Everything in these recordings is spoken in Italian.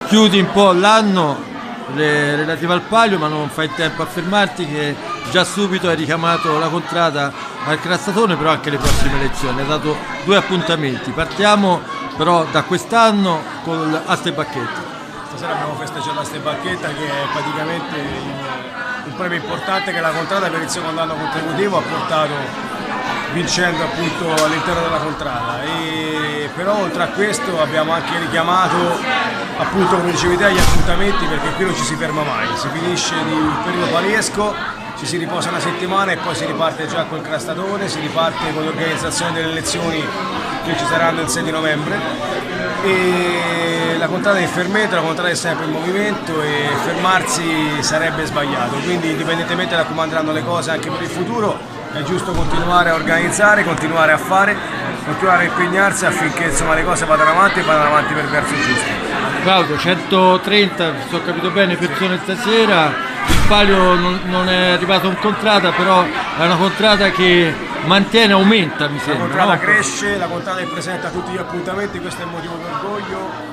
chiudi un po' l'anno relativa al palio, ma non fai in tempo a fermarti che già subito hai richiamato la Contrada al Crastatone, però anche le prossime elezioni. Hai dato 2 appuntamenti. Partiamo però da quest'anno con Aste Bacchetta. Stasera abbiamo festeggiato Aste Bacchetta, che è praticamente un premio importante che la Contrada per il secondo anno consecutivo ha portato, vincendo appunto all'interno della Contrada. E però oltre a questo abbiamo anche richiamato, appunto come dicevi te, gli appuntamenti, perché qui non ci si ferma mai, si finisce il periodo palesco, ci si riposa una settimana e poi si riparte già col Crastatone, si riparte con l'organizzazione delle elezioni che ci saranno il 6 di novembre. E la Contrada è in fermento, la Contrada è sempre in movimento e fermarsi sarebbe sbagliato, quindi indipendentemente da come andranno le cose anche per il futuro è giusto continuare a organizzare, continuare a fare, continuare a impegnarsi affinché insomma, le cose vadano avanti e vadano avanti per il verso giusto. Claudio, 130, se ho capito bene, persone stasera, il palio non è arrivato in Contrada, però è una Contrada che mantiene, aumenta, mi sembra. La Contrada no? cresce, la Contrada è presente a tutti gli appuntamenti, questo è il motivo d'orgoglio,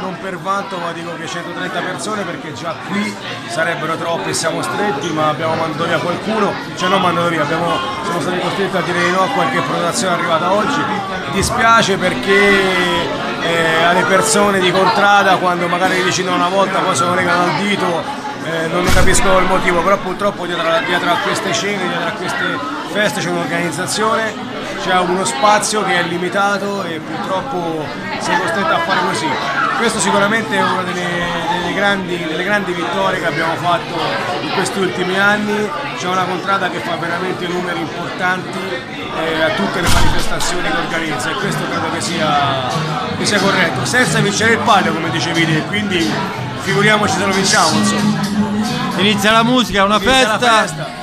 non per vanto, ma dico che 130 persone, perché già qui sarebbero troppi e siamo stretti, ma abbiamo mandato via qualcuno, cioè non mandato via, siamo stati costretti a dire di no a qualche prenotazione arrivata oggi. Dispiace perché alle persone di Contrada, quando magari decidono una volta poi se lo legano al dito, non ne capiscono il motivo, però purtroppo dietro a queste cene, dietro a queste feste c'è un'organizzazione, c'è uno spazio che è limitato e purtroppo sei costretto a fare così. Questo sicuramente è una delle grandi vittorie che abbiamo fatto in questi ultimi anni. C'è una Contrada che fa veramente numeri importanti a tutte le manifestazioni che organizza, e questo credo che sia corretto, senza vincere il palio come dicevi te, quindi figuriamoci se lo vinciamo, insomma. Inizia la musica, una Inizia festa.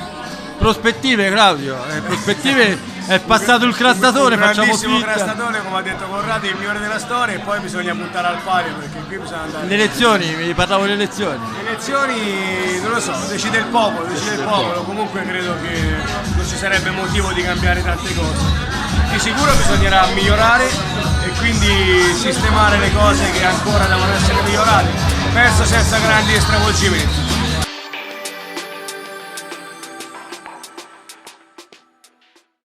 Prospettive, Claudio, prospettive. È passato il Crastatone, un facciamo grandissimo finta. Crastatone, come ha detto Corrado, il migliore della storia, e poi bisogna puntare al palio, perché qui bisogna andare. Le elezioni, mi parlavo delle elezioni. Le elezioni, non lo so, decide il popolo, comunque credo che non ci sarebbe motivo di cambiare tante cose. Di sicuro bisognerà migliorare e quindi sistemare le cose che ancora devono essere migliorate, penso senza grandi stravolgimenti.